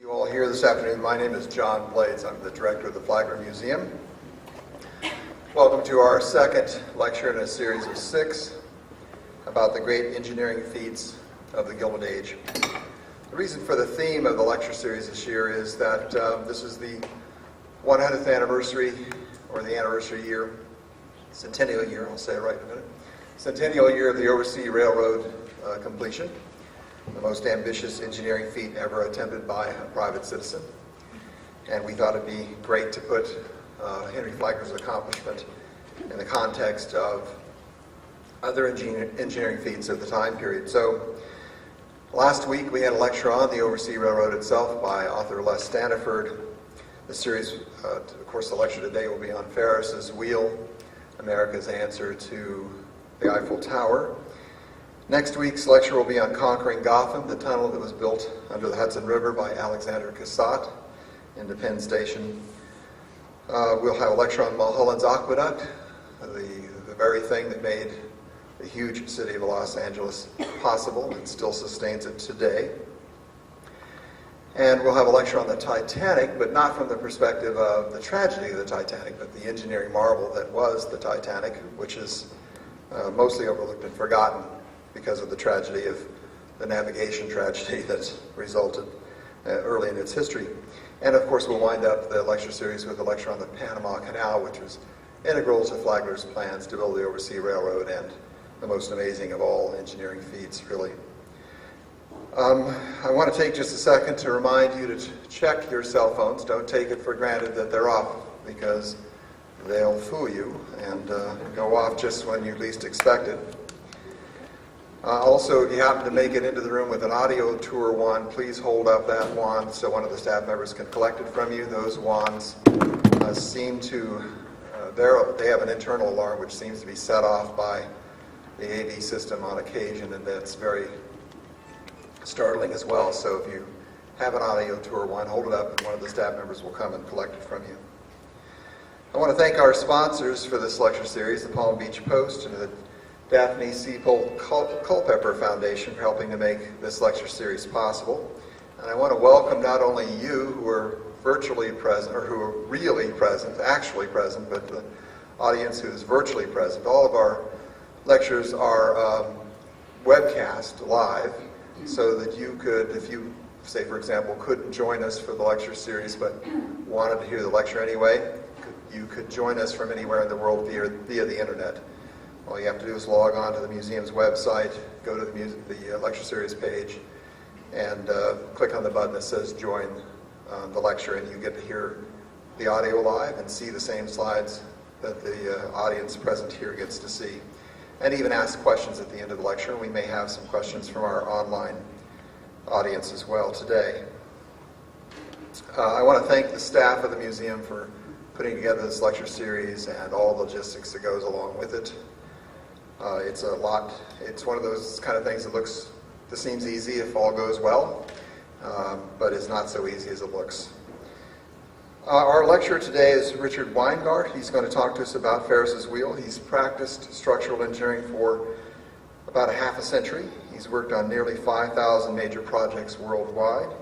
You all here this afternoon. My name is John Blades. I'm the director of the Flagler Museum. Welcome to our second lecture in a series of 6 about the great engineering feats of the Gilded Age. The reason for the theme of the lecture series this year is that this is the 100th anniversary, or the anniversary year, centennial year, I'll say it right in a minute, centennial year of the Oversea Railroad completion, the most ambitious engineering feat ever attempted by a private citizen. And we thought it'd be great to put Henry Flagler's accomplishment in the context of other engineering feats of the time period. So last week we had a lecture on the Oversea Railroad itself by author Les Staniford. The series, of course, the lecture today will be on Ferris's wheel, America's answer to the Eiffel Tower. Next week's lecture will be on Conquering Gotham, the tunnel that was built under the Hudson River by Alexander Cassatt into Penn Station. We'll have a lecture on Mulholland's Aqueduct, the very thing that made the huge city of Los Angeles possible and still sustains it today. And we'll have a lecture on the Titanic, but not from the perspective of the tragedy of the Titanic, but the engineering marvel that was the Titanic, which is mostly overlooked and forgotten because of the tragedy of the navigation tragedy that resulted early in its history. And of course we'll wind up the lecture series with a lecture on the Panama Canal, which was integral to Flagler's plans to build the Oversea Railroad and the most amazing of all engineering feats, really. I want to take just a second to remind you to check your cell phones. Don't take it for granted that they're off, because they'll fool you and go off just when you least expect it. Also, if you happen to make it into the room with an audio tour wand, please hold up that wand so one of the staff members can collect it from you. Those wands seem to, they have an internal alarm which seems to be set off by the AV system on occasion, and that's very startling as well. So if you have an audio tour wand, hold it up and one of the staff members will come and collect it from you. I want to thank our sponsors for this lecture series, the Palm Beach Post and the Daphne Seapold Culpepper Foundation, for helping to make this lecture series possible. And I want to welcome not only you who are virtually present, or who are really present, actually present, but the audience who is virtually present. All of our lectures are webcast live, so that you could, if you, say for example, couldn't join us for the lecture series but wanted to hear the lecture anyway, you could join us from anywhere in the world via the internet. All you have to do is log on to the museum's website, go to the lecture series page, and click on the button that says join the lecture, and you get to hear the audio live and see the same slides that the audience present here gets to see, and even ask questions at the end of the lecture. We may have some questions from our online audience as well today. I want to thank the staff of the museum for putting together this lecture series and all the logistics that goes along with it. It's a lot. It's one of those kind of things that seems easy if all goes well, but is not so easy as it looks. Our lecturer today is Richard Weingardt. He's going to talk to us about Ferris's wheel. He's practiced structural engineering for about a half a century. He's worked on nearly 5,000 major projects worldwide.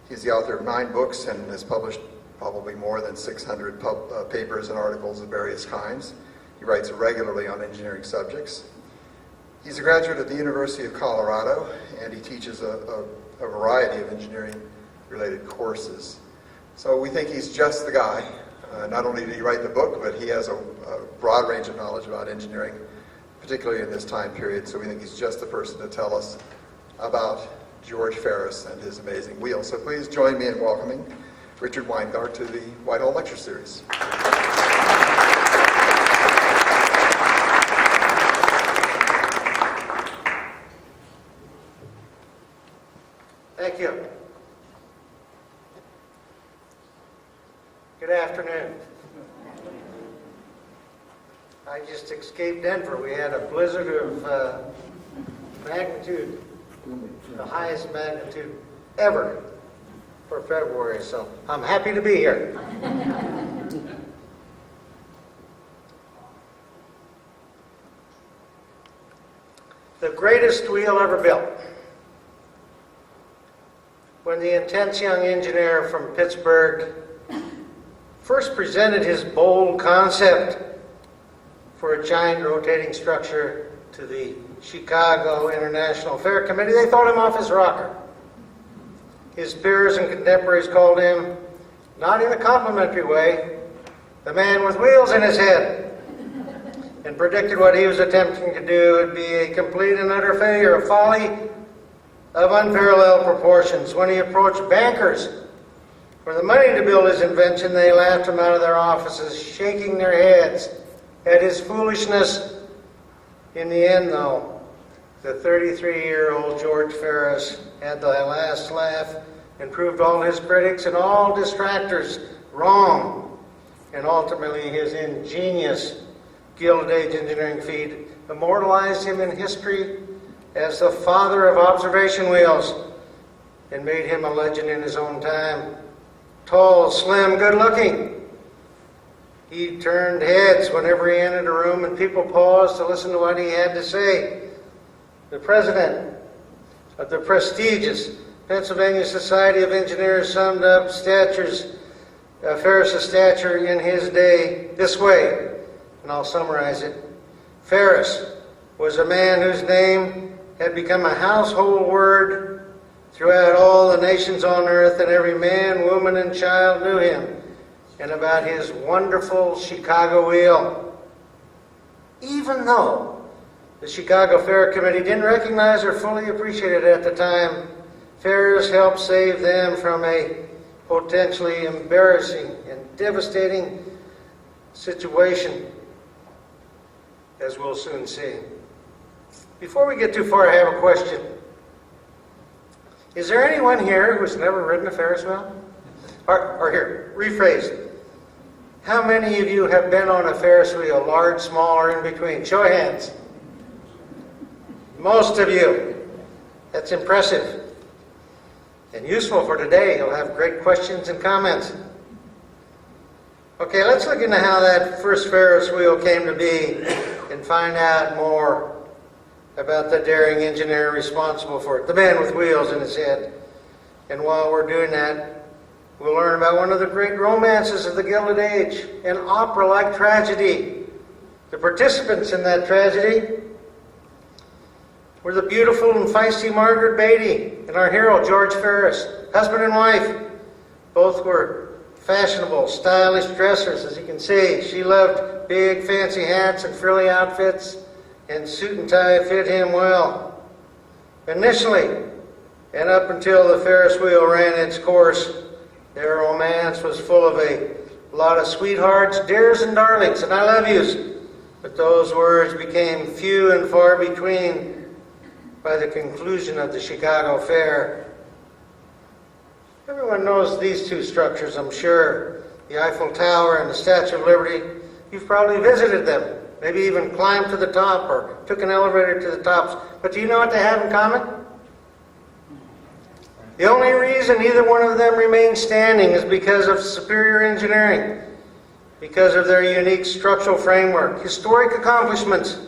He's the author of 9 books and has published probably more than 600 papers and articles of various kinds. He writes regularly on engineering subjects. He's a graduate of the University of Colorado, and he teaches a variety of engineering-related courses. So we think he's just the guy. Not only did he write the book, but he has a broad range of knowledge about engineering, particularly in this time period. So we think he's just the person to tell us about George Ferris and his amazing wheel. So please join me in welcoming Richard Weingardt to the Whitehall Lecture Series. Thank you. Good afternoon. I just escaped Denver. We had a blizzard of magnitude, the highest magnitude ever for February, so I'm happy to be here. The greatest wheel ever built. when the intense young engineer from Pittsburgh first presented his bold concept for a giant rotating structure to the Chicago International Fair Committee, they thought him off his rocker. His peers and contemporaries called him, not in a complimentary way, the man with wheels in his head, and predicted what he was attempting to do would be a complete and utter failure, a folly of unparalleled proportions. When he approached bankers for the money to build his invention, they laughed him out of their offices, shaking their heads at his foolishness. In the end, though, the 33-year-old George Ferris had the last laugh and proved all his critics and all distractors wrong, and ultimately his ingenious Gilded Age engineering feat immortalized him in history as the father of observation wheels and made him a legend in his own time. Tall, slim, good-looking. He turned heads whenever he entered a room and people paused to listen to what he had to say. The president of the prestigious Pennsylvania Society of Engineers summed up Ferris's stature in his day this way, and I'll summarize it. Ferris was a man whose name had become a household word throughout all the nations on earth, and every man, woman, and child knew him and about his wonderful Chicago wheel. Even though the Chicago Fair Committee didn't recognize or fully appreciate it at the time, Ferris helped save them from a potentially embarrassing and devastating situation, as we'll soon see. Before we get too far, I have a question. Is there anyone here who's never ridden a Ferris wheel? Or here, rephrase. How many of you have been on a Ferris wheel, large, small, or in between? Show of hands. Most of you. That's impressive. And useful for today. You'll have great questions and comments. Okay, let's look into how that first Ferris wheel came to be and find out more about the daring engineer responsible for it, the man with wheels in his head. And while we're doing that, we'll learn about one of the great romances of the Gilded Age, an opera-like tragedy. The participants in that tragedy were the beautiful and feisty Margaret Beatty and our hero, George Ferris, husband and wife. Both were fashionable, stylish dressers, as you can see. She loved big, fancy hats and frilly outfits, and suit and tie fit him well. Initially, and up until the Ferris wheel ran its course, their romance was full of a lot of sweethearts, dears, and darlings, and I love yous. But those words became few and far between by the conclusion of the Chicago Fair. Everyone knows these two structures, I'm sure. The Eiffel Tower and the Statue of Liberty. You've probably visited them, maybe even climbed to the top or took an elevator to the tops. But do you know what they have in common? The only reason either one of them remains standing is because of superior engineering, because of their unique structural framework, historic accomplishments,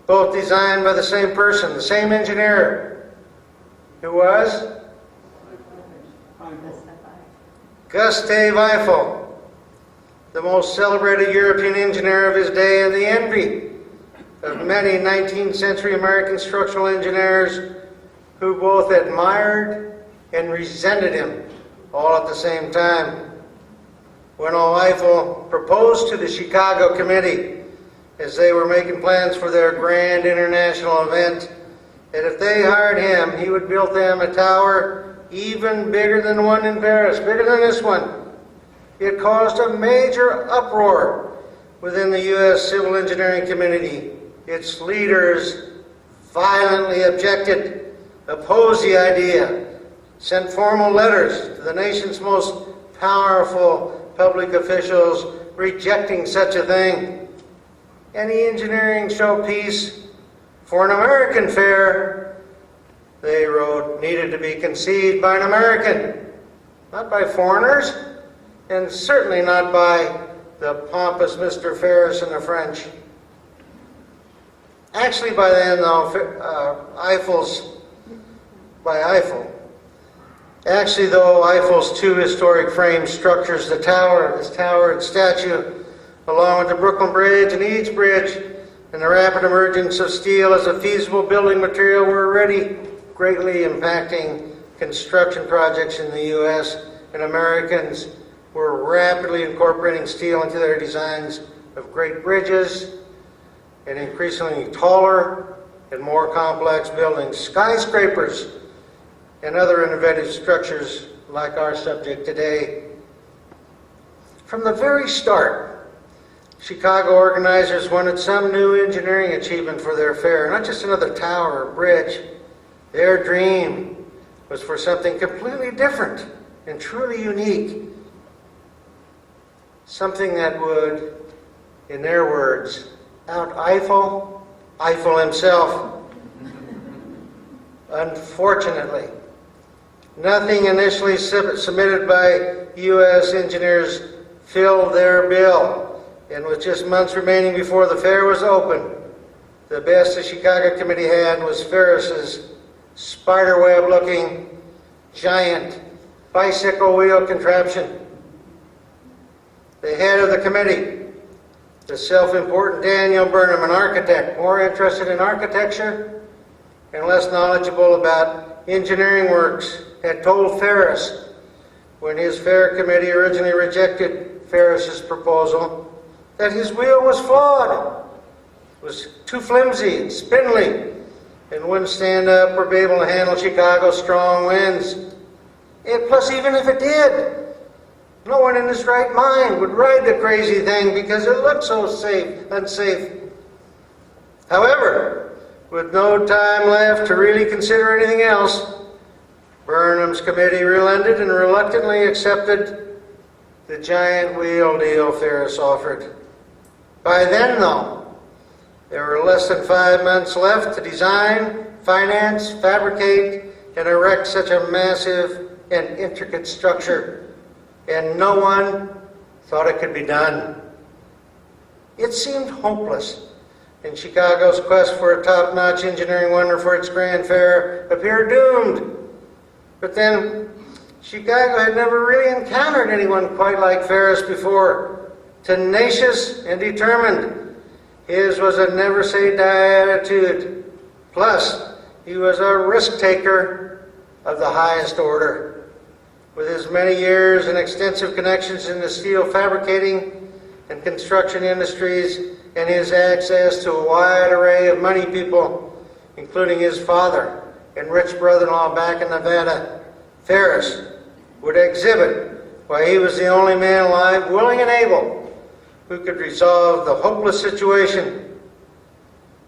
both designed by the same person, the same engineer, who was Gustave Eiffel, the most celebrated European engineer of his day and the envy of many 19th century American structural engineers who both admired and resented him all at the same time. When Eiffel proposed to the Chicago Committee, as they were making plans for their grand international event, that if they hired him, he would build them a tower even bigger than the one in Paris, bigger than this one. It caused a major uproar within the U.S. civil engineering community. Its leaders violently objected, opposed the idea, sent formal letters to the nation's most powerful public officials rejecting such a thing. Any engineering showpiece for an American fair, they wrote, needed to be conceived by an American, not by foreigners, and certainly not by the pompous Mr. Ferris and the French. Actually, by then, though, Eiffel, Actually, though, Eiffel's two historic frame structures, this tower and statue, along with the Brooklyn Bridge and Eads Bridge, and the rapid emergence of steel as a feasible building material, were already greatly impacting construction projects in the U.S., and Americans were rapidly incorporating steel into their designs of great bridges and increasingly taller and more complex buildings, skyscrapers, and other innovative structures like our subject today. From the very start, Chicago organizers wanted some new engineering achievement for their fair, not just another tower or bridge. Their dream was for something completely different and truly unique. Something that would, in their words, out-Eiffel Eiffel himself. Unfortunately, nothing initially submitted by U.S. engineers filled their bill, and with just months remaining before the fair was open, the best the Chicago committee had was Ferris's spiderweb-looking giant bicycle wheel contraption. The head of the committee, the self-important Daniel Burnham, an architect, more interested in architecture and less knowledgeable about engineering works, had told Ferris, when his fair committee originally rejected Ferris's proposal, that his wheel was flawed, was too flimsy and spindly, and wouldn't stand up or be able to handle Chicago's strong winds. Plus, even if it did, no one in his right mind would ride the crazy thing because it looked so unsafe. However, with no time left to really consider anything else, Burnham's committee relented and reluctantly accepted the giant wheel deal Ferris offered. By then, though, there were less than 5 months left to design, finance, fabricate, and erect such a massive and intricate structure, and no one thought it could be done. It seemed hopeless, and Chicago's quest for a top-notch engineering wonder for its grand fair appeared doomed. But then, Chicago had never really encountered anyone quite like Ferris before. Tenacious and determined, his was a never-say-die attitude. Plus, he was a risk-taker of the highest order. With his many years and extensive connections in the steel fabricating and construction industries, and his access to a wide array of money people, including his father and rich brother-in-law back in Nevada, Ferris would exhibit why he was the only man alive, willing and able, who could resolve the hopeless situation.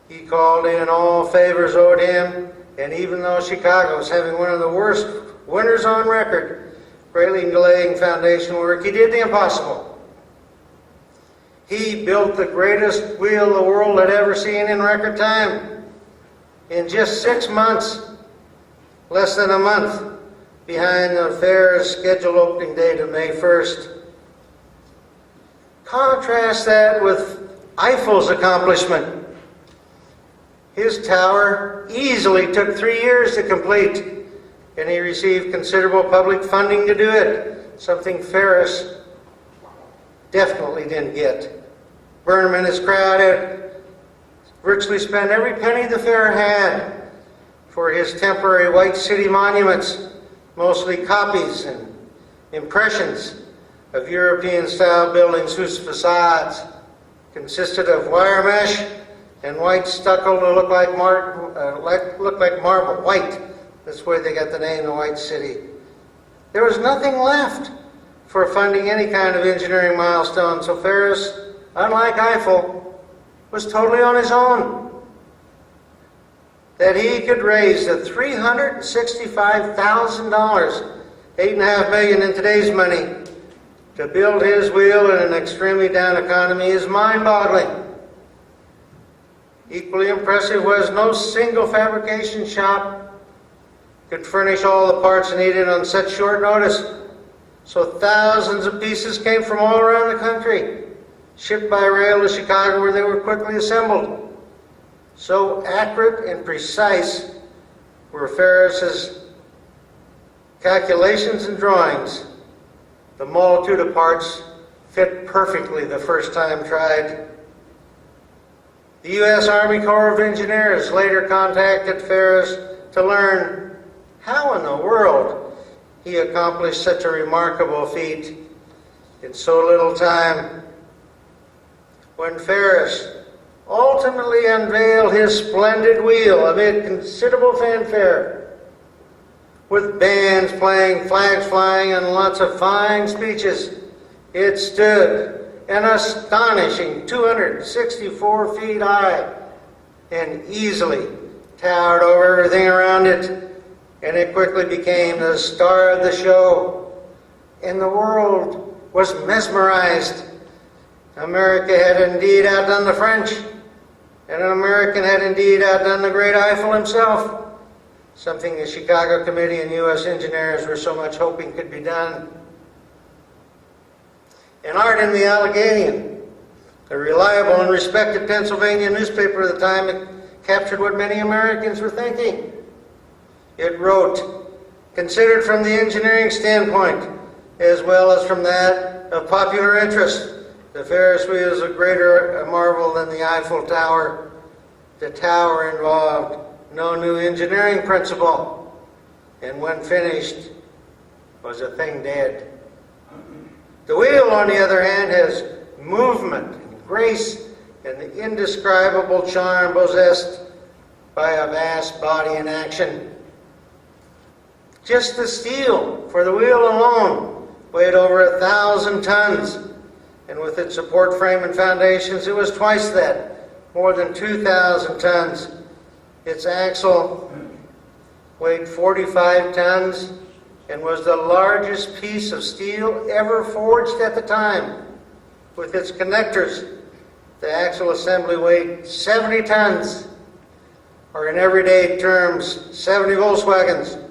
He called in all favors owed him, and even though Chicago was having one of the worst winters on record, greatly delaying foundation work, he did the impossible. He built the greatest wheel the world had ever seen in record time. In just 6 months, less than a month behind the fair's scheduled opening date of May 1st. Contrast that with Eiffel's accomplishment. His tower easily took 3 years to complete, and he received considerable public funding to do it, something Ferris definitely didn't get. Burnham and his crowd had virtually spent every penny the fair had for his temporary White City monuments, mostly copies and impressions of European-style buildings whose facades consisted of wire mesh and white stucco to look like marble, white. That's where they got the name, the White City. There was nothing left for funding any kind of engineering milestone, so Ferris, unlike Eiffel, was totally on his own. That he could raise the $365,000, $8.5 million in today's money, to build his wheel in an extremely down economy is mind-boggling. Equally impressive was no single fabrication shop could furnish all the parts needed on such short notice. So thousands of pieces came from all around the country, shipped by rail to Chicago where they were quickly assembled. So accurate and precise were Ferris's calculations and drawings, the multitude of parts fit perfectly the first time tried. The U.S. Army Corps of Engineers later contacted Ferris to learn how in the world he accomplished such a remarkable feat in so little time. When Ferris ultimately unveiled his splendid wheel amid considerable fanfare, with bands playing, flags flying, and lots of fine speeches, it stood an astonishing 264 feet high and easily towered over everything around it, and it quickly became the star of the show, and the world was mesmerized. America had indeed outdone the French, and an American had indeed outdone the great Eiffel himself, something the Chicago Committee and U.S. engineers were so much hoping could be done. And Art in the Alleghenian, a reliable and respected Pennsylvania newspaper at the time, it captured what many Americans were thinking. It wrote, considered from the engineering standpoint, as well as from that of popular interest, the Ferris wheel is a greater marvel than the Eiffel Tower. The tower involved no new engineering principle, and when finished, was a thing dead. The wheel, on the other hand, has movement and grace and the indescribable charm possessed by a vast body in action. Just the steel for the wheel alone weighed over 1,000 tons, and with its support frame and foundations, it was twice that, more than 2,000 tons. Its axle weighed 45 tons and was the largest piece of steel ever forged at the time. With its connectors, the axle assembly weighed 70 tons, or in everyday terms, 70 Volkswagens.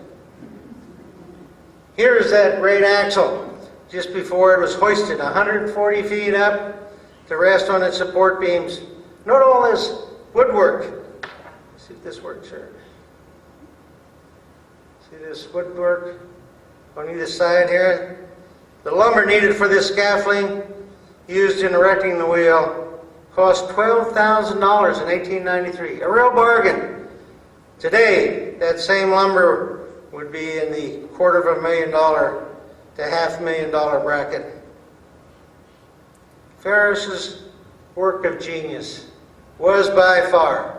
Here's that great axle, just before it was hoisted 140 feet up to rest on its support beams. Note all this woodwork. See if this works here. See this woodwork on either side here? The lumber needed for this scaffolding, used in erecting the wheel, cost $12,000 in 1893. A real bargain. Today, that same lumber would be in the $250,000 to $500,000 bracket. Ferris's work of genius was by far,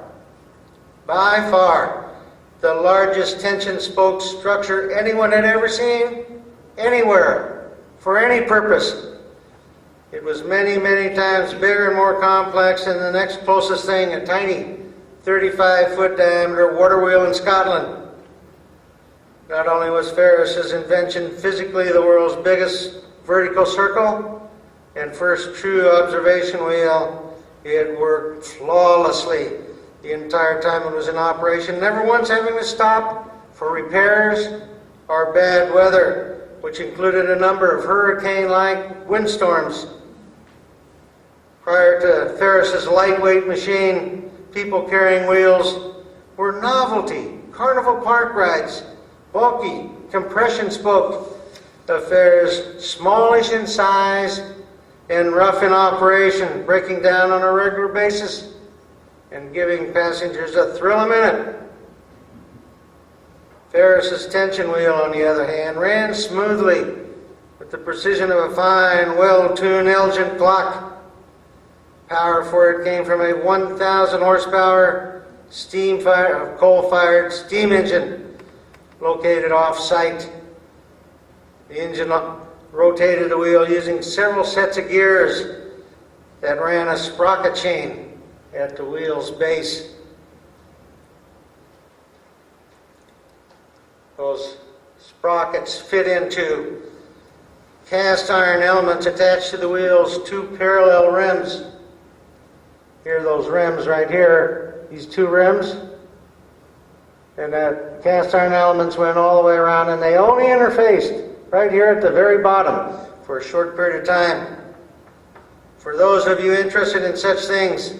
the largest tension spoke structure anyone had ever seen, anywhere, for any purpose. It was many, many times bigger and more complex than the next closest thing, a tiny 35-foot diameter water wheel in Scotland. Not only was Ferris's invention physically the world's biggest vertical circle and first true observation wheel, it worked flawlessly the entire time it was in operation, never once having to stop for repairs or bad weather, which included a number of hurricane-like windstorms. Prior to Ferris's lightweight machine, people carrying wheels were novelty, carnival park rides, bulky compression spoke affairs, smallish in size and rough in operation, breaking down on a regular basis and giving passengers a thrill a minute. Ferris's tension wheel, on the other hand, ran smoothly with the precision of a fine, well-tuned Elgin clock. Power for it came from a 1,000 horsepower coal-fired steam engine located off-site. The engine rotated the wheel using several sets of gears that ran a sprocket chain at the wheel's base. Those sprockets fit into cast iron elements attached to the wheel's two parallel rims. Here are those rims right here, these two rims. And that cast iron elements went all the way around, and they only interfaced right here at the very bottom for a short period of time. For those of you interested in such things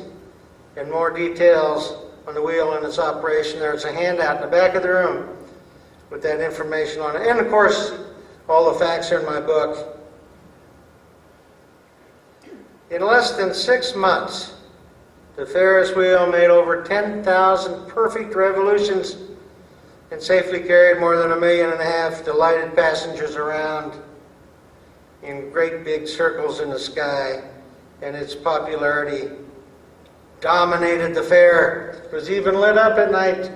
and more details on the wheel and its operation, there's a handout in the back of the room with that information on it. And of course, all the facts are in my book. In less than 6 months, the Ferris wheel made over 10,000 perfect revolutions and safely carried more than 1.5 million delighted passengers around in great big circles in the sky, and its popularity dominated the fair. It was even lit up at night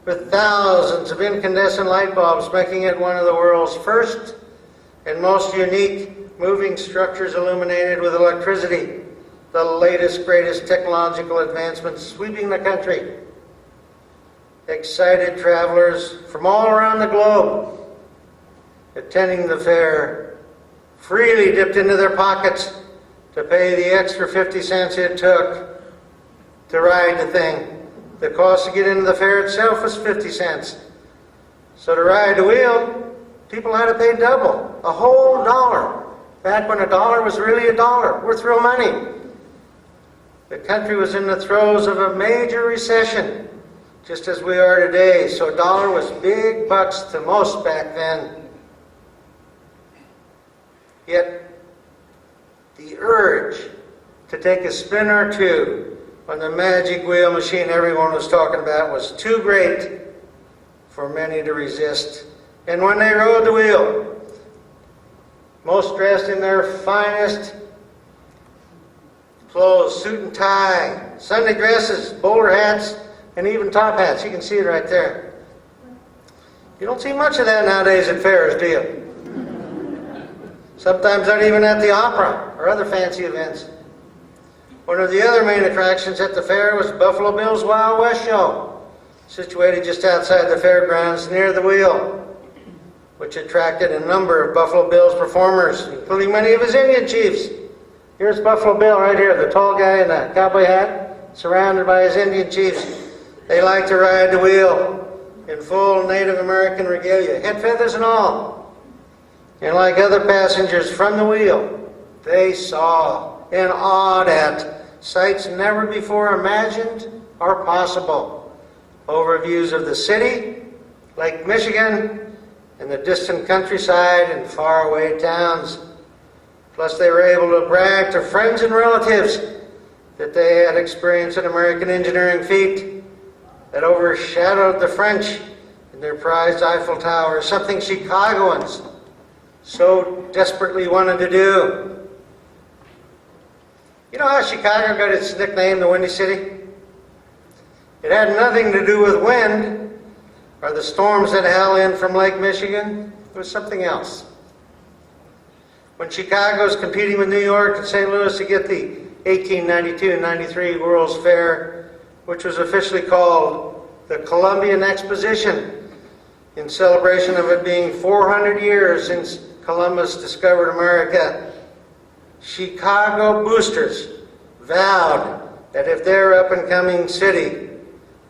with thousands of incandescent light bulbs, making it one of the world's first and most unique moving structures illuminated with electricity, the latest, greatest technological advancements sweeping the country. Excited travelers from all around the globe attending the fair freely dipped into their pockets to pay the extra 50 cents it took to ride the thing. The cost to get into the fair itself was 50 cents. So to ride the wheel, people had to pay double, a whole dollar. Back when a dollar was really a dollar, worth real money. The country was in the throes of a major recession, just as we are today, so a dollar was big bucks to most back then. Yet, the urge to take a spin or two on the magic wheel machine everyone was talking about was too great for many to resist. And when they rode the wheel, most dressed in their finest clothes, suit and tie, Sunday dresses, bowler hats, and even top hats. You can see it right there. You don't see much of that nowadays at fairs, do you? Sometimes not even at the opera or other fancy events. One of the other main attractions at the fair was Buffalo Bill's Wild West Show, situated just outside the fairgrounds near the wheel, which attracted a number of Buffalo Bill's performers, including many of his Indian chiefs. Here's Buffalo Bill right here, the tall guy in the cowboy hat, surrounded by his Indian chiefs. They like to ride the wheel in full Native American regalia, head feathers and all. And like other passengers from the wheel, they saw and awed at sights never before imagined or possible. Overviews of the city, Lake Michigan, and the distant countryside and faraway towns. Plus they were able to brag to friends and relatives that they had experienced an American engineering feat that overshadowed the French in their prized Eiffel Tower, something Chicagoans so desperately wanted to do. You know how Chicago got its nickname, the Windy City? It had nothing to do with wind or the storms that hail in from Lake Michigan. It was something else. When Chicago was competing with New York and St. Louis to get the 1892-93 World's Fair, which was officially called the Columbian Exposition, in celebration of it being 400 years since Columbus discovered America, Chicago boosters vowed that if their up-and-coming city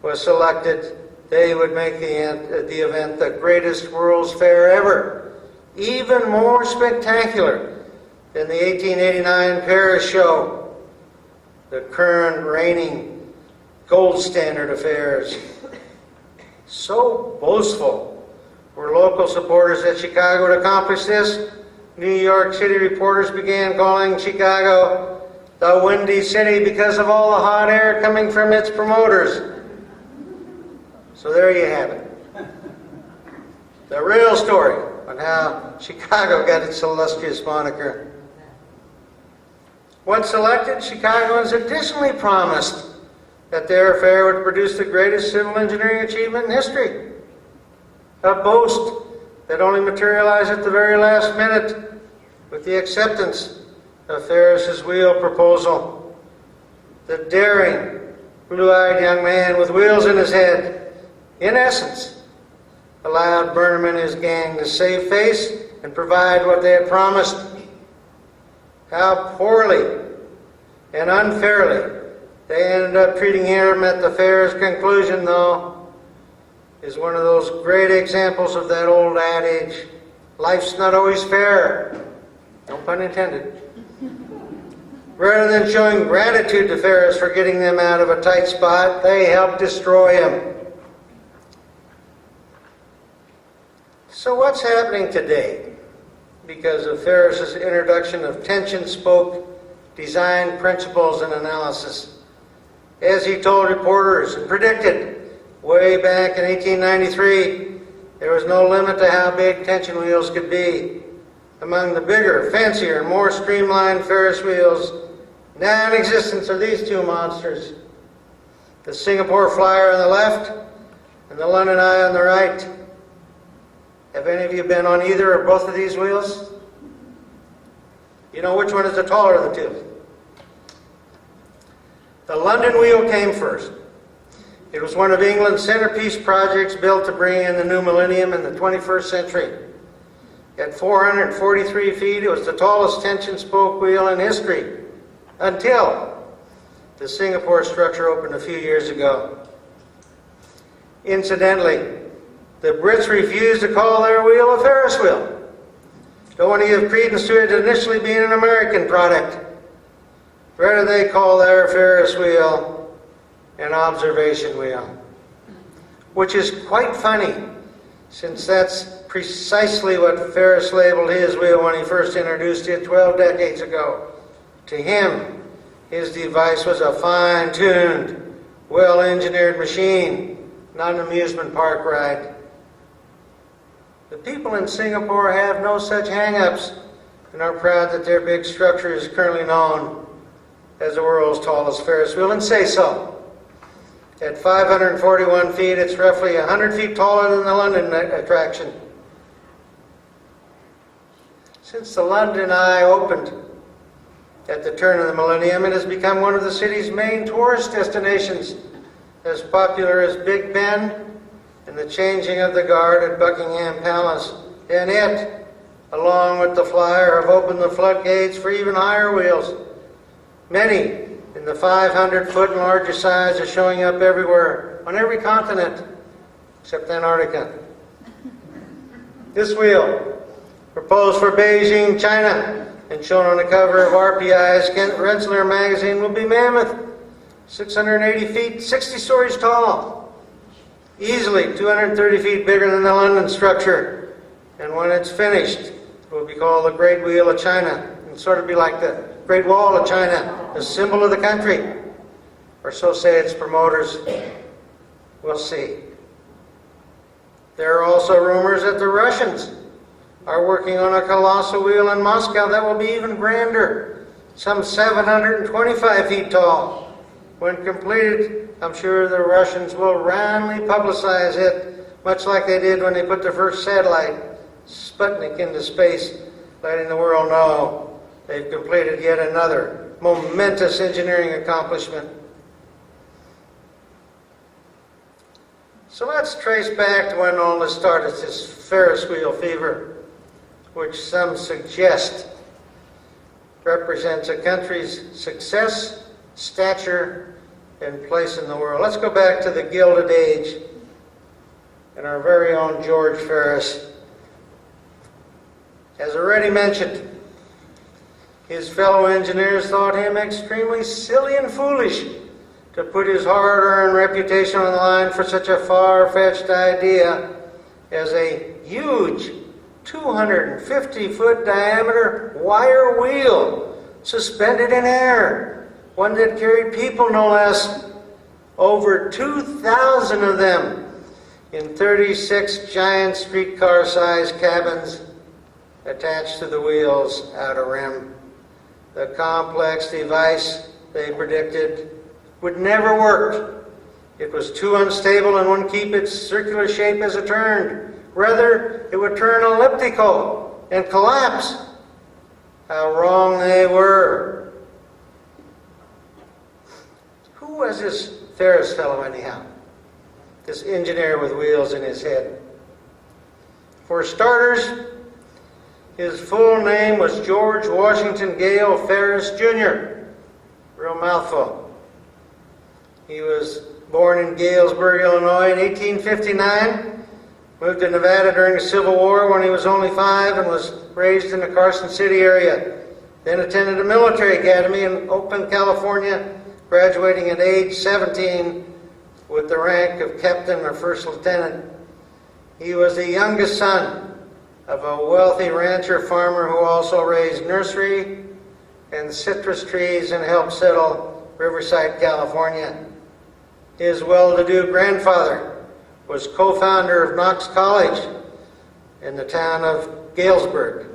was selected, they would make the event the greatest World's Fair ever, even more spectacular than the 1889 Paris show, the current reigning gold standard of fairs. So boastful were local supporters at Chicago to accomplish this, New York City reporters began calling Chicago the Windy City because of all the hot air coming from its promoters. So there you have it. The real story on how Chicago got its illustrious moniker. Once selected, Chicagoans additionally promised that their fair would produce the greatest civil engineering achievement in history. A boast that only materialized at the very last minute with the acceptance of Ferris's wheel proposal. The daring, blue-eyed young man with wheels in his head, in essence, allowed Burnham and his gang to save face and provide what they had promised. How poorly and unfairly they ended up treating him at the fair's conclusion, though, is one of those great examples of that old adage, life's not always fair. No pun intended. Rather than showing gratitude to Ferris for getting them out of a tight spot, they helped destroy him. So what's happening today because of Ferris's introduction of tension spoke design principles and analysis? As he told reporters and predicted way back in 1893, there was no limit to how big tension wheels could be. Among the bigger, fancier, and more streamlined Ferris wheels now in existence are these two monsters: the Singapore Flyer on the left and the London Eye on the right. Have any of you been on either or both of these wheels? You know which one is the taller of the two? The London wheel came first. It was one of England's centerpiece projects built to bring in the new millennium in the 21st century. At 443 feet, it was the tallest tension spoke wheel in history, until the Singapore structure opened a few years ago. Incidentally, the Brits refused to call their wheel a Ferris wheel. Don't want to give credence to it initially being an American product. Rather, they call their Ferris wheel an observation wheel, which is quite funny, since that's precisely what Ferris labeled his wheel when he first introduced it 12 decades ago. To him, his device was a fine-tuned, well-engineered machine, not an amusement park ride. The people in Singapore have no such hang-ups and are proud that their big structure is currently known as the world's tallest Ferris wheel, and say so. At 541 feet, it's roughly 100 feet taller than the London attraction. Since the London Eye opened at the turn of the millennium, it has become one of the city's main tourist destinations, as popular as Big Ben and the changing of the guard at Buckingham Palace. And it, along with the Flyer, have opened the floodgates for even higher wheels. Many in the 500-foot and larger size are showing up everywhere, on every continent, except Antarctica. This wheel, proposed for Beijing, China, and shown on the cover of RPI's Rensselaer magazine, will be mammoth, 680 feet, 60 stories tall, easily 230 feet bigger than the London structure. And when it's finished, it will be called the Great Wheel of China. It'll sort of be like the Great Wall of China, a symbol of the country, or so say its promoters. We'll see. There are also rumors that the Russians are working on a colossal wheel in Moscow that will be even grander, some 725 feet tall. When completed, I'm sure the Russians will roundly publicize it, much like they did when they put their first satellite, Sputnik, into space, letting the world know they've completed yet another momentous engineering accomplishment. So let's trace back to when all this started, this Ferris wheel fever, which some suggest represents a country's success, stature, and place in the world. Let's go back to the Gilded Age and our very own George Ferris. As already mentioned, his fellow engineers thought him extremely silly and foolish to put his hard-earned reputation on the line for such a far-fetched idea as a huge 250-foot diameter wire wheel suspended in air, one that carried people no less, over 2,000 of them in 36 giant streetcar-sized cabins attached to the wheel's outer rim. The complex device, they predicted, would never work. It was too unstable and wouldn't keep its circular shape as it turned. Rather, it would turn elliptical and collapse. How wrong they were. Who was this Ferris fellow anyhow? This engineer with wheels in his head. For starters, his full name was George Washington Gale Ferris, Jr. Real mouthful. He was born in Galesburg, Illinois in 1859, moved to Nevada during the Civil War when he was only 5 and was raised in the Carson City area. Then attended a military academy in Oakland, California, graduating at age 17 with the rank of captain or first lieutenant. He was the youngest son of a wealthy rancher farmer who also raised nursery and citrus trees and helped settle Riverside, California. His well-to-do grandfather was co-founder of Knox College in the town of Galesburg.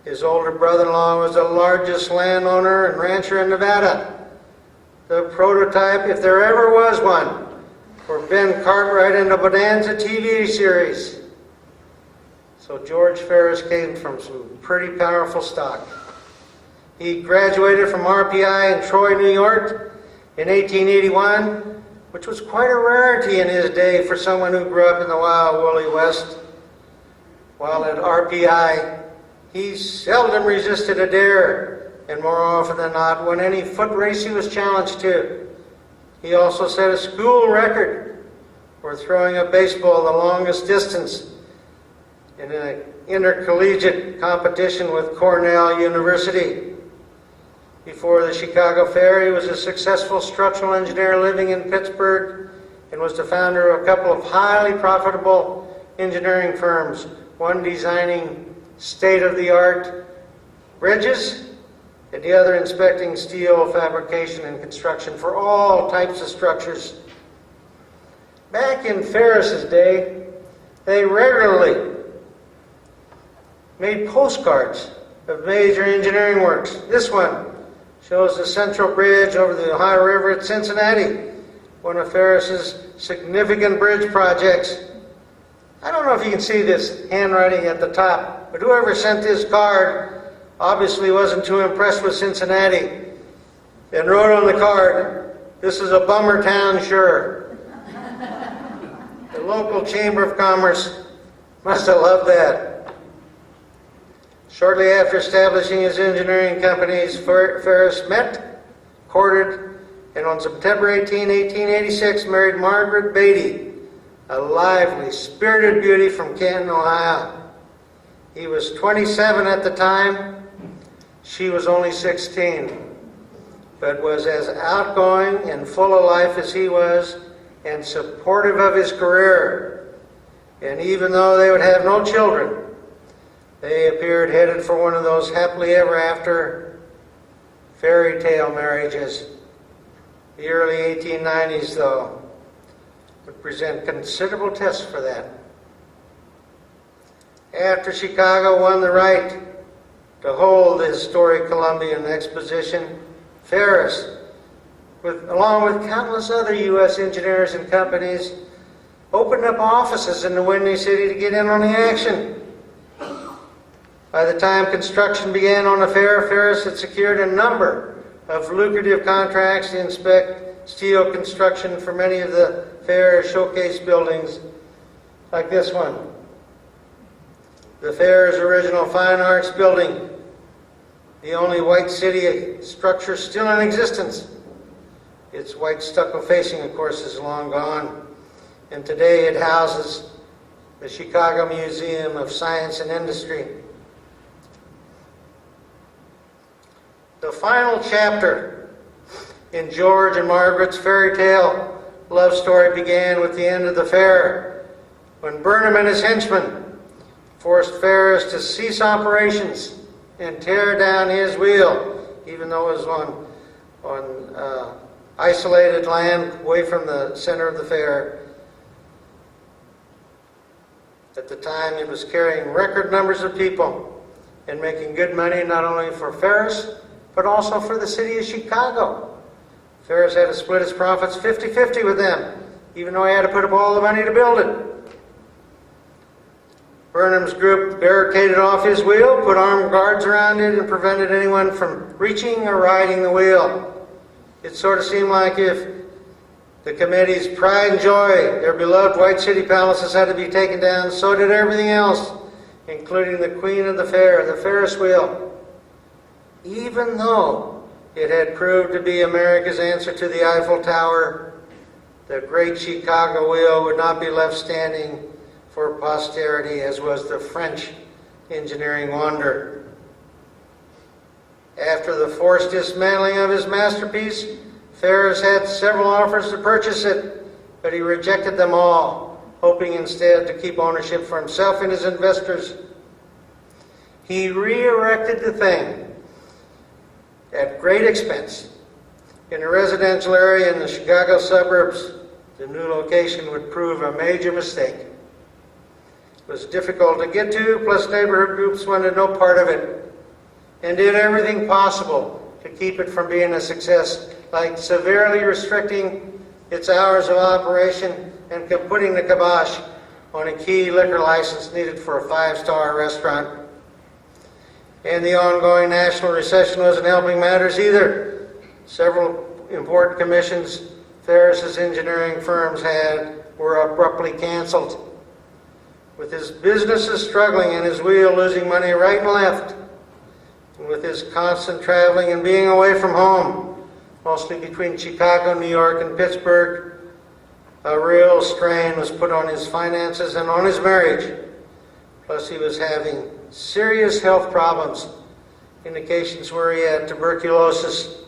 His older brother-in-law was the largest landowner and rancher in Nevada. The prototype, if there ever was one, for Ben Cartwright and the Bonanza TV series. So George Ferris came from some pretty powerful stock. He graduated from RPI in Troy, New York in 1881, which was quite a rarity in his day for someone who grew up in the wild, woolly West. While at RPI, he seldom resisted a dare, and more often than not, won any foot race he was challenged to. He also set a school record for throwing a baseball the longest distance in an intercollegiate competition with Cornell University. Before the Chicago Fair, he was a successful structural engineer living in Pittsburgh and was the founder of a couple of highly profitable engineering firms, one designing state-of-the-art bridges and the other inspecting steel fabrication and construction for all types of structures. Back in Ferris's day, they regularly made postcards of major engineering works. This one shows the Central Bridge over the Ohio River at Cincinnati, one of Ferris's significant bridge projects. I don't know if you can see this handwriting at the top, but whoever sent this card obviously wasn't too impressed with Cincinnati and wrote on the card, "This is a bummer town, sure." The local Chamber of Commerce must have loved that. Shortly after establishing his engineering companies, Ferris met, courted, and on September 18, 1886, married Margaret Beatty, a lively, spirited beauty from Canton, Ohio. He was 27 at the time. She was only 16, but was as outgoing and full of life as he was, and supportive of his career. And even though they would have no children, they appeared headed for one of those happily ever after fairy tale marriages. The early 1890s, though, would present considerable tests for that. After Chicago won the right to hold the historic Columbian Exposition, Ferris, along with countless other U.S. engineers and companies, opened up offices in the Windy City to get in on the action. By the time construction began on the fair, Ferris had secured a number of lucrative contracts to inspect steel construction for many of the fair showcase buildings, like this one. The fair's original fine arts building, the only White City structure still in existence. Its white stucco facing, of course, is long gone, and today it houses the Chicago Museum of Science and Industry. The final chapter in George and Margaret's fairy tale love story began with the end of the fair, when Burnham and his henchmen forced Ferris to cease operations and tear down his wheel, even though it was on isolated land away from the center of the fair. At the time, it was carrying record numbers of people and making good money not only for Ferris, but also for the city of Chicago. Ferris had to split his profits 50-50 with them, even though he had to put up all the money to build it. Burnham's group barricaded off his wheel, put armed guards around it, and prevented anyone from reaching or riding the wheel. It sort of seemed like if the committee's pride and joy, their beloved White City palaces, had to be taken down, so did everything else, including the queen of the fair, the Ferris wheel. Even though it had proved to be America's answer to the Eiffel Tower, the great Chicago wheel would not be left standing for posterity, as was the French engineering wonder. After the forced dismantling of his masterpiece, Ferris had several offers to purchase it, but he rejected them all hoping instead to keep ownership for himself and his investors. He re-erected the thing at great expense in a residential area in the Chicago suburbs. The new location would prove a major mistake. It was difficult to get to, plus neighborhood groups wanted no part of it and did everything possible to keep it from being a success, like severely restricting its hours of operation and putting the kibosh on a key liquor license needed for a five-star restaurant. And the ongoing national recession wasn't helping matters either. Several important commissions Ferris's engineering firms had were abruptly canceled. With his businesses struggling and his wheel losing money right and left, and with his constant traveling and being away from home, mostly between Chicago, New York, and Pittsburgh, a real strain was put on his finances and on his marriage. Plus, he was having serious health problems, indications were he had tuberculosis.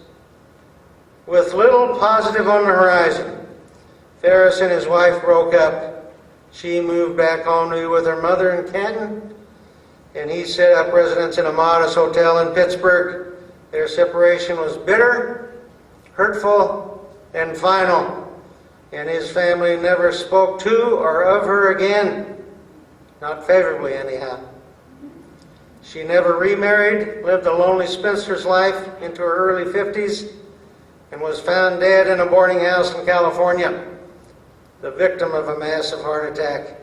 With little positive on the horizon, Ferris and his wife broke up. She moved back home to be with her mother in Canton, and he set up residence in a modest hotel in Pittsburgh. Their separation was bitter, hurtful, and final, and his family never spoke to or of her again, not favorably anyhow. She never remarried, lived a lonely spinster's life into her early 50s, and was found dead in a boarding house in California, the victim of a massive heart attack.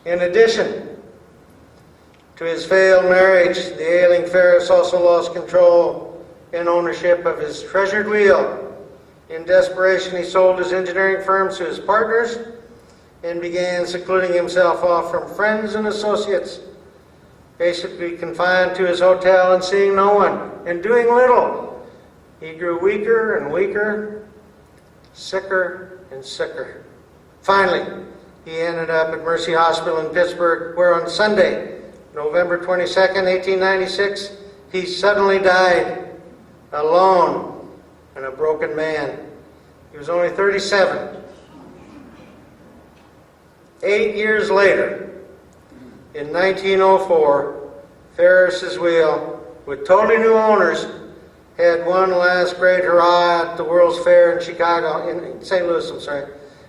In addition to his failed marriage, the ailing Ferris also lost control and ownership of his treasured wheel. In desperation, he sold his engineering firms to his partners and began secluding himself off from friends and associates, basically confined to his hotel and seeing no one and doing little. He grew weaker and weaker, sicker and sicker. Finally, he ended up at Mercy Hospital in Pittsburgh, where on Sunday, November 22nd, 1896, he suddenly died, alone and a broken man. He was only 37. 8 years later, in 1904, Ferris's wheel, with totally new owners, had one last great hurrah at the World's Fair in Chicago, in St. Louis,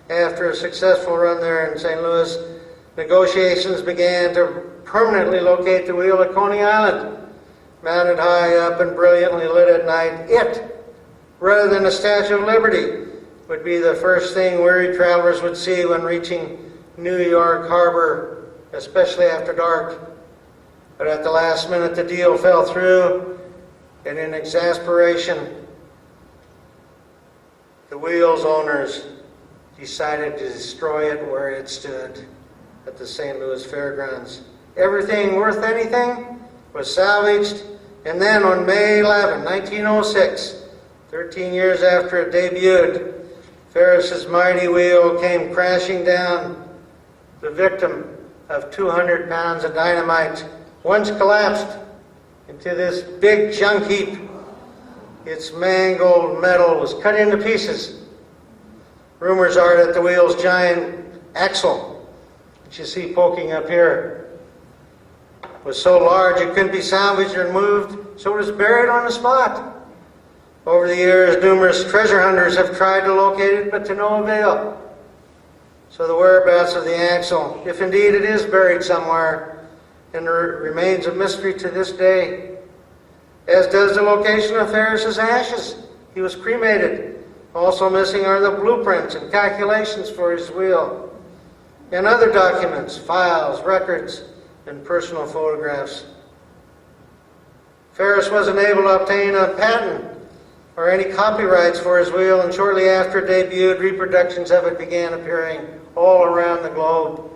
After a successful run there in St. Louis, negotiations began to permanently locate the wheel at Coney Island. Mounted high up and brilliantly lit at night, it, rather than the Statue of Liberty, would be the first thing weary travelers would see when reaching New York Harbor, especially after dark. But at the last minute, the deal fell through, and in exasperation, the wheel's owners decided to destroy it where it stood at the St. Louis Fairgrounds. Everything worth anything was salvaged, and then on May 11, 1906, 13 years after it debuted, Ferris's mighty wheel came crashing down, the victim of 200 pounds of dynamite, once collapsed into this big junk heap. Its mangled metal was cut into pieces. Rumors are that the wheel's giant axle, which you see poking up here, was so large it couldn't be salvaged or moved, so it was buried on the spot. Over the years, numerous treasure hunters have tried to locate it, but to no avail. So the whereabouts of the axle, if indeed it is buried somewhere, and remains a mystery to this day, as does the location of Ferris's ashes. He was cremated. Also missing are the blueprints and calculations for his wheel, and other documents, files, records, and personal photographs. Ferris wasn't able to obtain a patent or any copyrights for his wheel, and shortly after it debuted, reproductions of it began appearing all around the globe.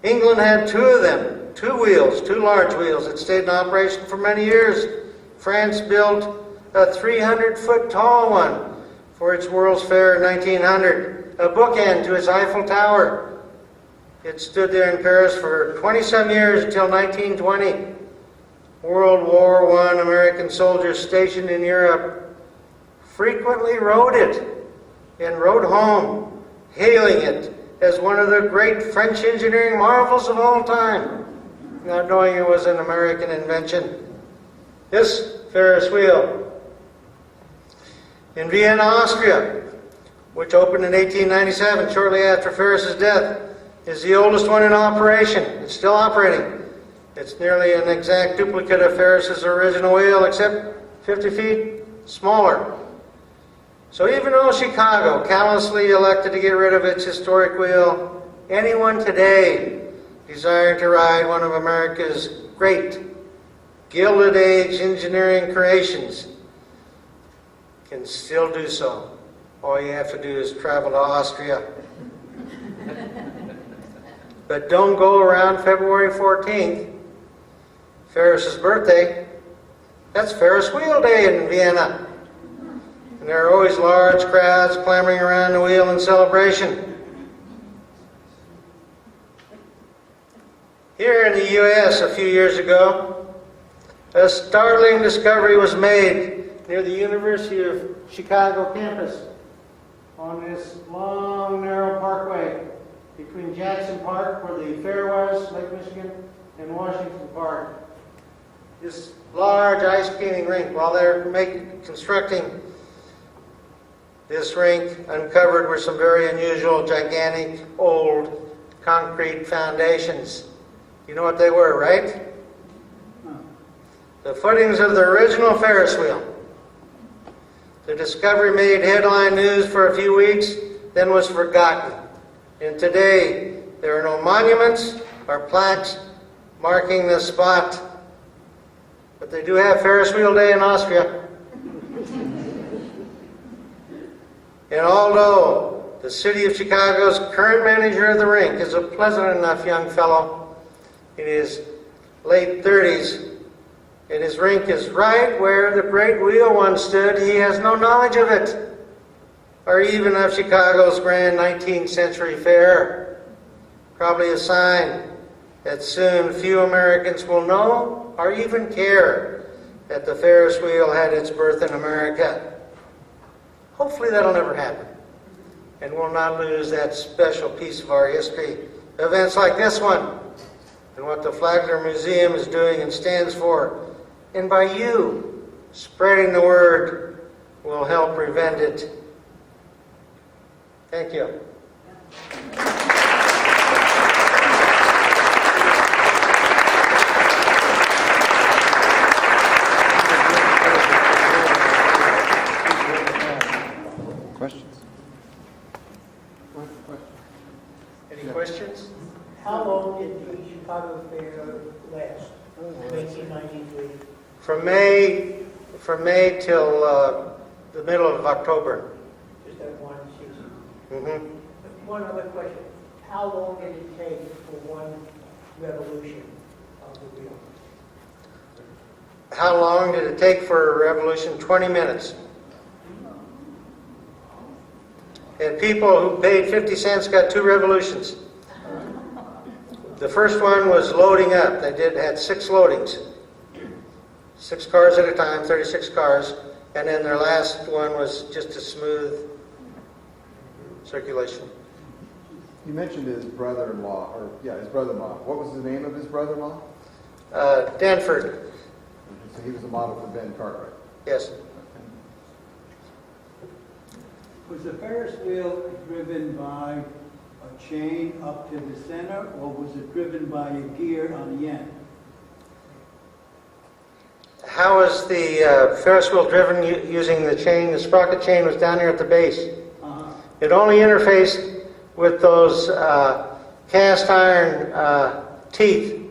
England had two of them, two large wheels that stayed in operation for many years. France built a 300-foot tall one for its World's Fair in 1900, a bookend to its Eiffel Tower. It stood there in Paris for 20-some years until 1920. World War I American soldiers stationed in Europe frequently rode it and rode home, hailing it as one of the great French engineering marvels of all time, not knowing it was an American invention. This Ferris wheel in Vienna, Austria, which opened in 1897, shortly after Ferris's death, is the oldest one in operation. It's still operating. It's nearly an exact duplicate of Ferris's original wheel, except 50 feet smaller. So even though Chicago callously elected to get rid of its historic wheel, anyone today desiring to ride one of America's great Gilded Age engineering creations can still do so. All you have to do is travel to Austria. But don't go around February 14th, Ferris's birthday. That's Ferris Wheel Day in Vienna. And there are always large crowds clamoring around the wheel in celebration. Here in the U.S. a few years ago, a startling discovery was made near the University of Chicago campus on this long, narrow parkway between Jackson Park, where the fair was, Lake Michigan, and Washington Park. This large ice skating rink, while they're constructing this rink, uncovered were some very unusual, gigantic, old concrete foundations. You know what they were, right? The footings of the original Ferris wheel. The discovery made headline news for a few weeks, then was forgotten. And today, there are no monuments or plaques marking the spot. But they do have Ferris Wheel Day in Austria. And although the city of Chicago's current manager of the rink is a pleasant enough young fellow in his late 30s, and his rink is right where the great wheel once stood, he has no knowledge of it, or even of Chicago's grand 19th century fair. Probably a sign that soon few Americans will know or even care that the Ferris wheel had its birth in America. Hopefully that'll never happen, and we'll not lose that special piece of our history. Events like this one, and what the Flagler Museum is doing and stands for, and by you spreading the word, will help prevent it. Thank you. Questions? Any questions? How long did the Chicago Fair last? 1993. From May till the middle of October. Just that one season. Mm-hmm. One other question. How long did it take for one revolution of the wheel? How long did it take for a revolution? 20 minutes. And people who paid 50 cents got 2 revolutions. The first one was loading up. They had 6 loadings. 6 cars at a time, 36 cars. And then their last one was just a smooth circulation. You mentioned his brother-in-law, his brother-in-law. What was the name of his brother-in-law? Danford. So he was a model for Ben Cartwright. Yes. Was the Ferris wheel driven by a chain up to the center, or was it driven by a gear on the end? How was the Ferris wheel driven using the chain? The sprocket chain was down here at the base. It only interfaced with those cast iron teeth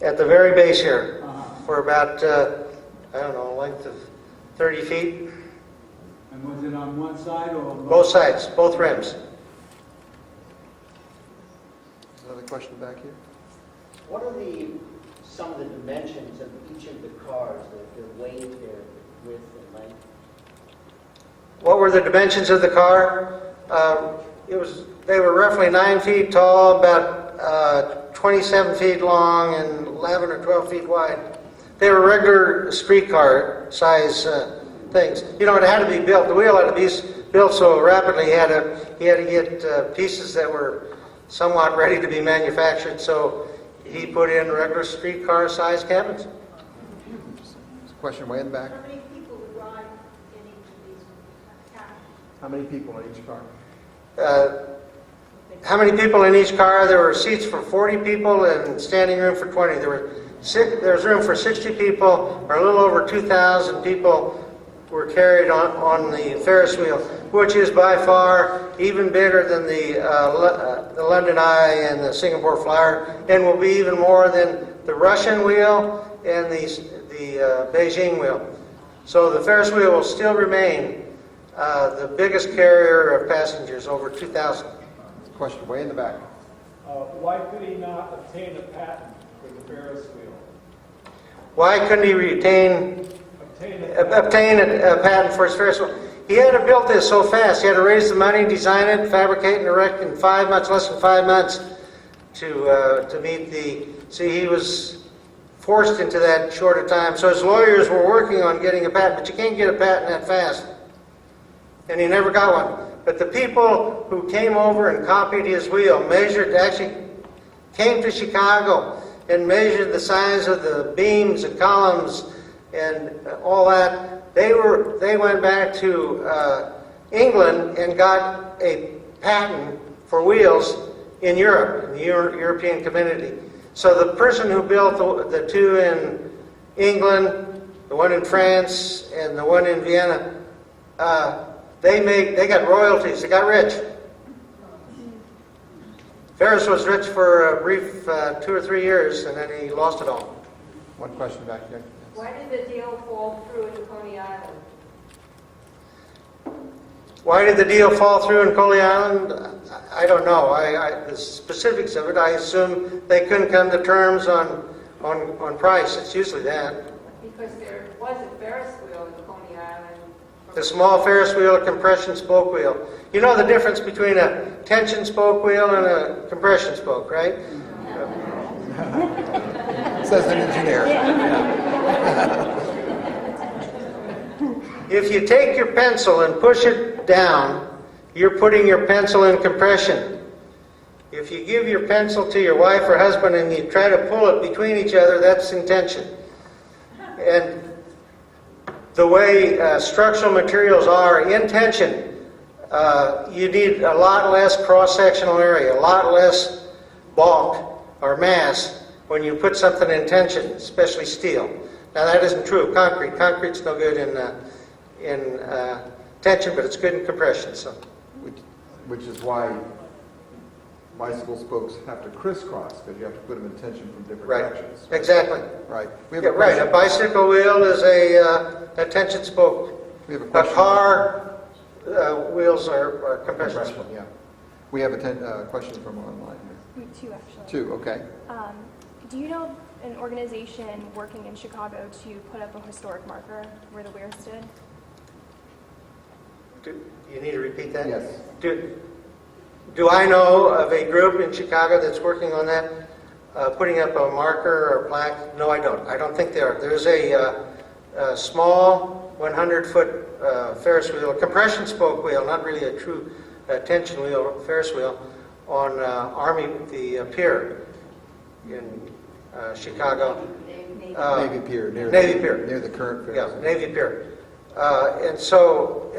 at the very base here for about, a length of 30 feet. And was it on one side or on Both sides, both rims. Another question back here? What are some of the dimensions of each of the cars, their weight, their width and length? What were the dimensions of the car? They were roughly 9 feet tall, about 27 feet long, and 11 or 12 feet wide. They were regular streetcar size things. It had to be built. The wheel had to be built so rapidly. He had to get pieces that were somewhat ready to be manufactured, so he put in regular streetcar-sized cabins. Question way in the back. How many people would ride in each of these cabins? How many people in each car? How many people in each car? There were seats for 40 people and standing room for 20. There was room for 60 people, or a little over 2,000 people were carried on the Ferris wheel, which is by far even bigger than the London Eye and the Singapore Flyer, and will be even more than the Russian wheel and the Beijing wheel. So the Ferris wheel will still remain the biggest carrier of passengers, over 2,000. Question way in the back. Why could he not obtain a patent for the Ferris wheel? Why couldn't he obtain a patent for his Ferris wheel? He had to build this so fast. He had to raise the money, design it, fabricate, and erect in 5 months, less than 5 months, to meet the. See, he was forced into that short a time. So his lawyers were working on getting a patent, but you can't get a patent that fast. And he never got one. But the people who came over and copied his wheel actually came to Chicago and measured the size of the beams and columns and all that. They went back to England and got a patent for wheels in Europe, in the European community. So the person who built the two in England, the one in France, and the one in Vienna, they got royalties. They got rich. Ferris was rich for a brief 2 or 3 years, and then he lost it all. One question back here. Why did the deal fall through in Coney Island? Why did the deal fall through in Coley Island? I don't know. The specifics of it, I assume they couldn't come to terms on price. It's usually that. Because there was a Ferris wheel in Coney Island. A small Ferris wheel, a compression spoke wheel. You know the difference between a tension spoke wheel and a compression spoke, right? Says an engineer. If you take your pencil and push it down, you're putting your pencil in compression. If you give your pencil to your wife or husband and you try to pull it between each other, that's in tension. And the way structural materials are in tension, you need a lot less cross-sectional area, a lot less bulk or mass when you put something in tension, especially steel. Now that isn't true of concrete. Concrete's no good in tension, but it's good in compression. So, Which is why bicycle spokes have to crisscross, because you have to put them in tension from different right, directions. exactly. Right. We have Yeah, a right. question. A bicycle wheel is a tension spoke. We have a A question. car wheels are compression spoke. Yeah. We have a question from online. Two, actually. Two. Okay. Do you know an organization working in Chicago to put up a historic marker where the weir stood? You need to repeat that? Yes. Do I know of a group in Chicago that's working on that, putting up a marker or plaque? No, I don't. I don't think there are. There's a small 100-foot Ferris wheel, a compression spoke wheel, not really a true tension wheel, Ferris wheel, on the pier in Chicago. Navy Pier. Near Navy Pier. Near the current Ferris. Yeah, Navy Pier. And so,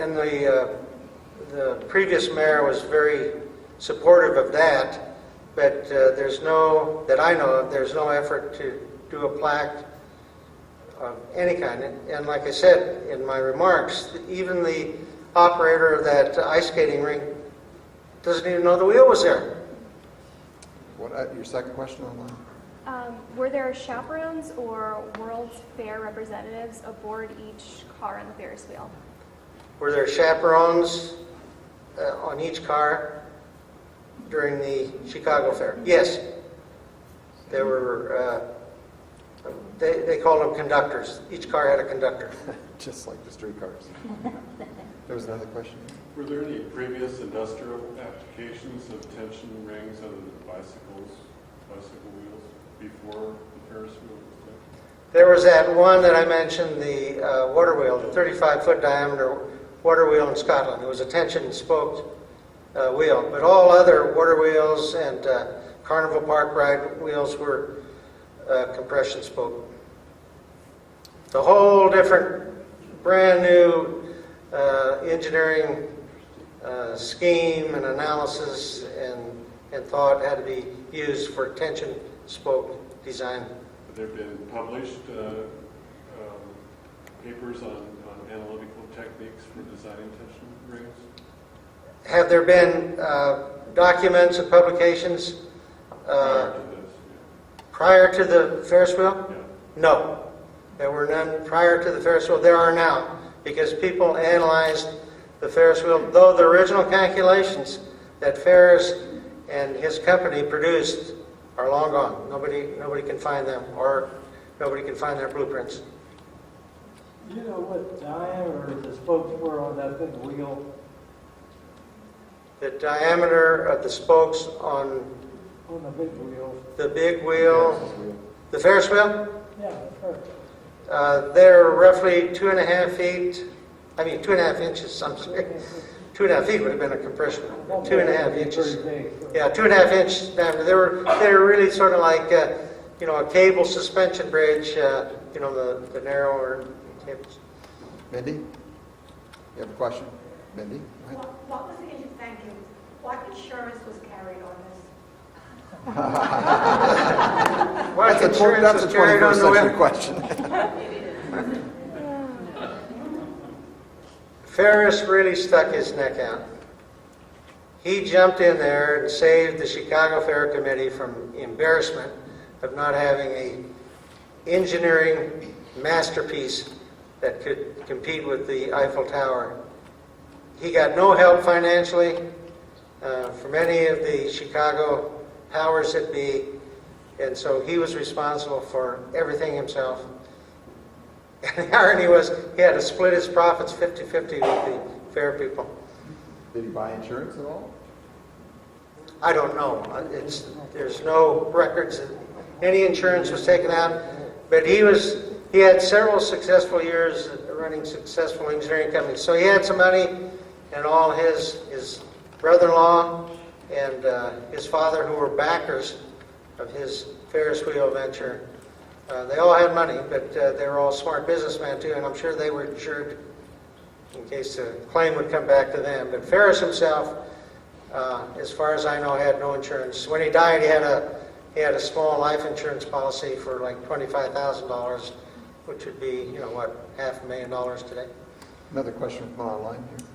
the previous mayor was very supportive of that, but that I know of, there's no effort to do a plaque of any kind. And like I said in my remarks, even the operator of that ice skating rink doesn't even know the wheel was there. What? Your second question online? Were there chaperones or World's Fair representatives aboard each car on the Ferris wheel? Were there chaperones on each car during the Chicago Fair? Yes. There were, they called them conductors. Each car had a conductor. Just like the streetcars. There was another question. Were there any previous industrial applications of tension rings other than bicycle wheels before the Ferris wheel was there? There was that one that I mentioned, the water wheel, the 35-foot diameter water wheel in Scotland. It was a tension spoke wheel. But all other water wheels and Carnival Park ride wheels were compression spoke. The whole different, brand new engineering scheme and analysis and thought had to be used for tension spoke design. Have there been published papers on analytical techniques for designing tension rings? Have there been documents and publications Prior to this? prior to the Ferris wheel? Yeah. No. There were none prior to the Ferris wheel. There are now, because people analyzed the Ferris wheel, though the original calculations that Ferris and his company produced are long gone. Nobody can find them, or nobody can find their blueprints. You know what diameter the spokes were on that big wheel? The diameter of the spokes on On the big wheel? the big wheel, the Ferris wheel, Yeah, sure. they're roughly 2.5 feet. I mean, 2.5 inches. I'm sorry. 2.5 feet would have been a compression. 2.5 inches. Pretty big. Yeah, 2.5 inch diameter. They were really sort of like a cable suspension bridge. The narrower cables. Mindy? You have a question? Mindy? Go ahead. What was the, thank you, what insurance was carried on this? What That's insurance a was carried on 21st the century wheel? question. Ferris really stuck his neck out. He jumped in there and saved the Chicago Fair Committee from embarrassment of not having a engineering masterpiece that could compete with the Eiffel Tower. He got no help financially from any of the Chicago powers that be, and so he was responsible for everything himself. And the irony was he had to split his profits 50-50 with the fair people. Did he buy insurance at all? I don't know. There's no records that any insurance was taken out, but he had several successful years running successful engineering companies. So he had some money, and all his brother-in-law and his father, who were backers of his Ferris wheel venture, they all had money, but they were all smart businessmen too, and I'm sure they were insured in case the claim would come back to them. But Ferris himself, as far as I know, had no insurance. When he died, he had a small life insurance policy for like $25,000, which would be, $500,000 today. Another question from online here.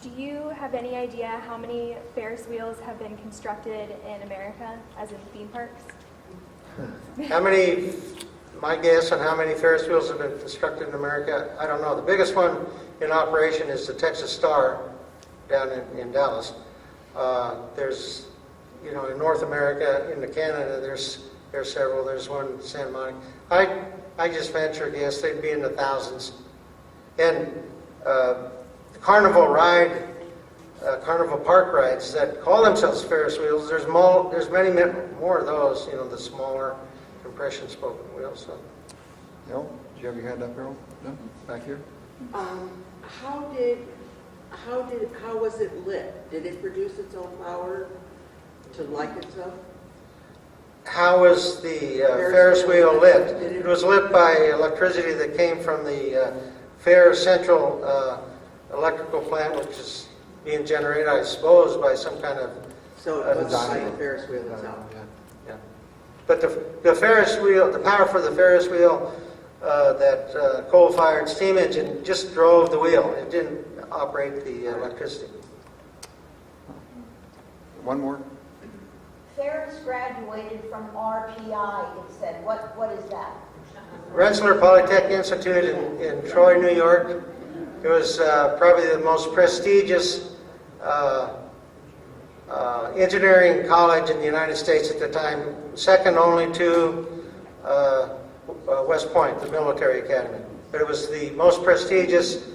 Do you have any idea how many Ferris wheels have been constructed in America, as in theme parks? My guess on how many Ferris wheels have been constructed in America, I don't know. The biggest one in operation is the Texas Star down in Dallas. There's, in North America, into Canada, there's several. There's one in Santa Monica. I just venture a guess they'd be in the thousands. And the Carnival Park rides that call themselves Ferris wheels, there's many more of those, the smaller compression spoke wheels. So. No? Did you have your hand up, Harold? No? Back here? How was it lit? Did it produce its own power to light itself? How was the Ferris wheel lit? It was lit by electricity that came from the Fair Central electrical plant, which is being generated, I suppose, by some kind of So it was by the Ferris wheel itself. Yeah. But the Ferris wheel, the power for the Ferris wheel, that coal-fired steam engine just drove the wheel. It didn't operate the electricity. One more? Ferris graduated from RPI, it said. What is that? Rensselaer Polytechnic Institute in Troy, New York. It was probably the most prestigious engineering college in the United States at the time, second only to West Point, the military academy. But it was the most prestigious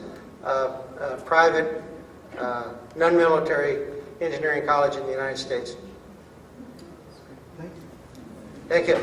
private, non-military engineering college in the United States. Thank you.